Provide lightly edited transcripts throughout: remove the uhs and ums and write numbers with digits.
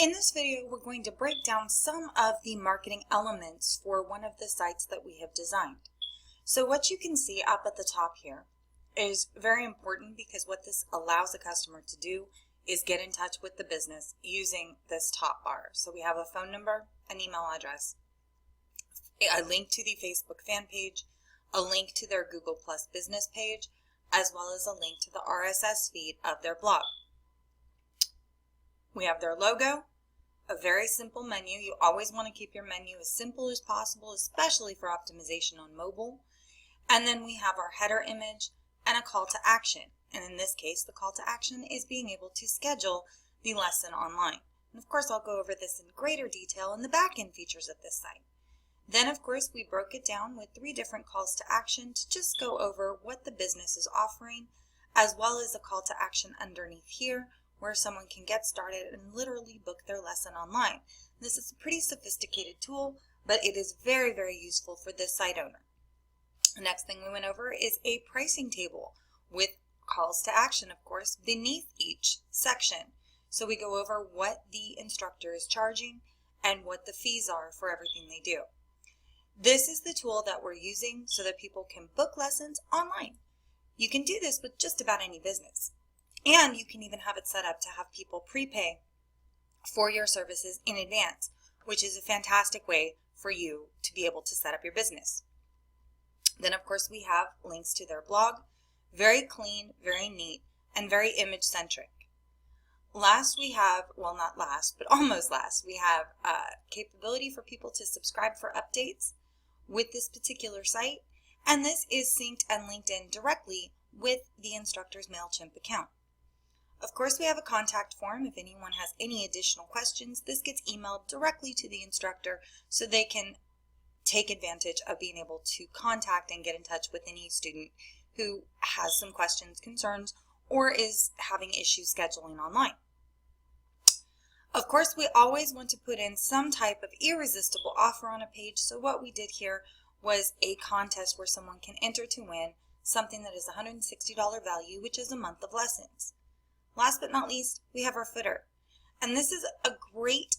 In this video, we're going to break down some of the marketing elements for one of the sites that we have designed. So what you can see up at the top here is very important because what this allows the customer to do is get in touch with the business using this top bar. So we have a phone number, an email address, a link to the Facebook fan page, a link to their Google Plus business page, as well as a link to the RSS feed of their blog. We have their logo, a very simple menu. You always want to keep your menu as simple as possible, especially for optimization on mobile. And then we have our header image and a call to action. And in this case, the call to action is being able to schedule the lesson online. And of course, I'll go over this in greater detail in the back-end features of this site. Then, of course, we broke it down with 3 different calls to action to just go over what the business is offering, as well as a call to action underneath here, where someone can get started and literally book their lesson online. This is a pretty sophisticated tool, but it is very, very useful for this site owner. The next thing we went over is a pricing table with calls to action, of course, beneath each section. So we go over what the instructor is charging and what the fees are for everything they do. This is the tool that we're using so that people can book lessons online. You can do this with just about any business. And you can even have it set up to have people prepay for your services in advance, which is a fantastic way for you to be able to set up your business. Then, of course, we have links to their blog. Very clean, very neat, and very image-centric. Last we have, well, not last, but almost last, we have capability for people to subscribe for updates with this particular site. And this is synced and linked in directly with the instructor's MailChimp account. Of course, we have a contact form. If anyone has any additional questions, this gets emailed directly to the instructor so they can take advantage of being able to contact and get in touch with any student who has some questions, concerns, or is having issues scheduling online. Of course, we always want to put in some type of irresistible offer on a page. So what we did here was a contest where someone can enter to win something that is $160 value, which is a month of lessons. Last but not least, we have our footer. And this is a great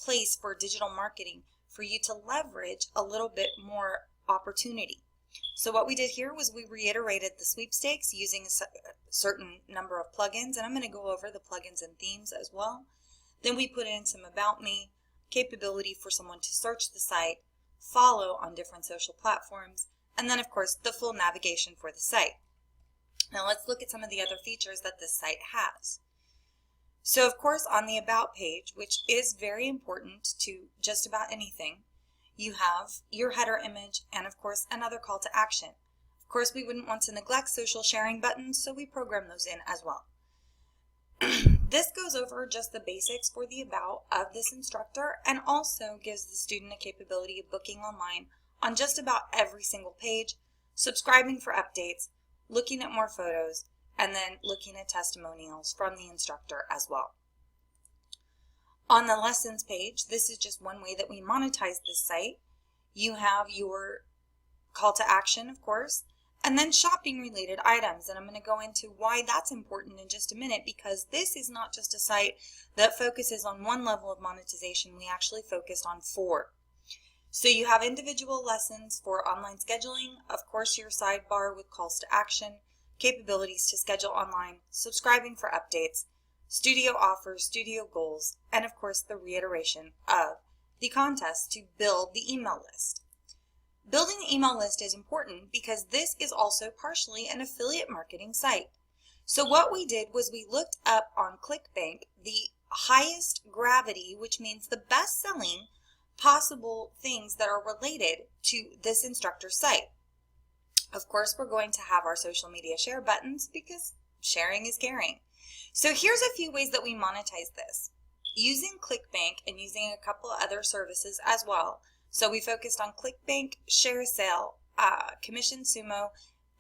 place for digital marketing for you to leverage a little bit more opportunity. So what we did here was we reiterated the sweepstakes using a certain number of plugins, and I'm going to go over the plugins and themes as well. Then we put in some About Me, capability for someone to search the site, follow on different social platforms, and then of course the full navigation for the site. Now let's look at some of the other features that this site has. So of course on the About page, which is very important to just about anything, you have your header image and of course another call to action. Of course we wouldn't want to neglect social sharing buttons, so we program those in as well. This goes over just the basics for the About of this instructor and also gives the student a capability of booking online on just about every single page, subscribing for updates, looking at more photos, and then looking at testimonials from the instructor as well. On the lessons page, this is just one way that we monetize this site. You have your call to action, of course, and then shopping related items. And I'm going to go into why that's important in just a minute, because this is not just a site that focuses on one level of monetization. We actually focused on 4. So you have individual lessons for online scheduling, of course your sidebar with calls to action, capabilities to schedule online, subscribing for updates, studio offers, studio goals, and of course the reiteration of the contest to build the email list. Building the email list is important because this is also partially an affiliate marketing site. So what we did was we looked up on ClickBank the highest gravity, which means the best selling possible things that are related to this instructor site. Of course, we're going to have our social media share buttons because sharing is caring. So here's a few ways that we monetize this. Using ClickBank and using a couple of other services as well. So we focused on ClickBank, ShareASale, Commission Sumo,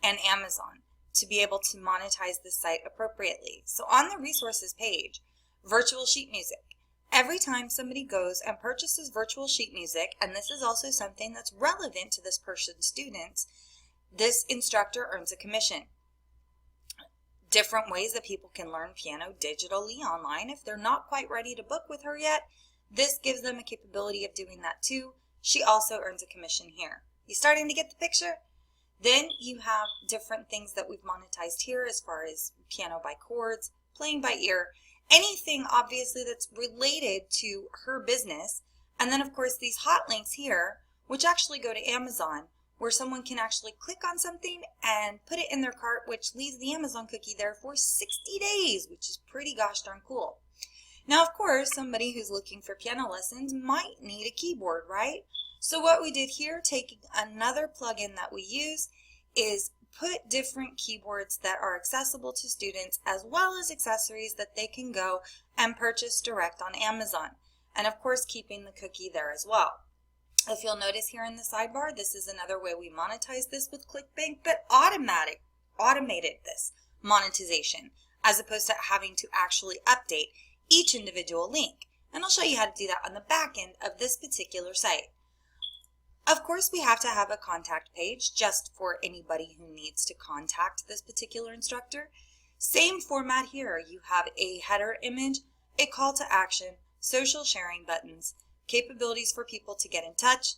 and Amazon to be able to monetize this site appropriately. So on the resources page, virtual sheet music. Every time somebody goes and purchases virtual sheet music, and this is also something that's relevant to this person's students, this instructor earns a commission. different ways that people can learn piano digitally online. If they're not quite ready to book with her yet, this gives them a capability of doing that too. She also earns a commission here. You starting to get the picture? Then you have different things that we've monetized here as far as piano by chords, playing by ear, anything obviously that's related to her business. And then of course these hot links here, which actually go to Amazon, where someone can actually click on something and put it in their cart, which leaves the Amazon cookie there for 60 days, which is pretty gosh darn cool. Now, of course, somebody who's looking for piano lessons might need a keyboard, right? So what we did here, taking another plugin that we use, is put different keyboards that are accessible to students as well as accessories that they can go and purchase direct on Amazon. And of course, keeping the cookie there as well. If you'll notice here in the sidebar, this is another way we monetize this with ClickBank, but automated this monetization as opposed to having to actually update each individual link. And I'll show you how to do that on the back end of this particular site. Of course, we have to have a contact page just for anybody who needs to contact this particular instructor. Same format here. You have a header image, a call to action, social sharing buttons, capabilities for people to get in touch,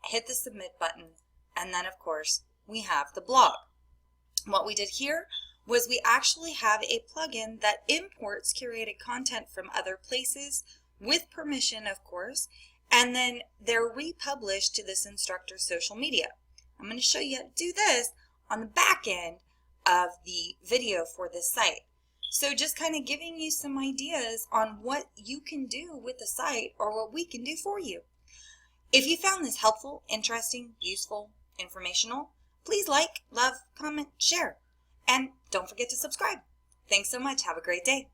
hit the submit button, and then of course we have the blog. What we did here was we actually have a plugin that imports curated content from other places with permission, of course, and then they're republished to this instructor's social media. I'm going to show you how to do this on the back end of the video for this site. So just kind of giving you some ideas on what you can do with the site or what we can do for you. If you found this helpful, interesting, useful, informational, please like, love, comment, share, and don't forget to subscribe. Thanks so much. Have a great day.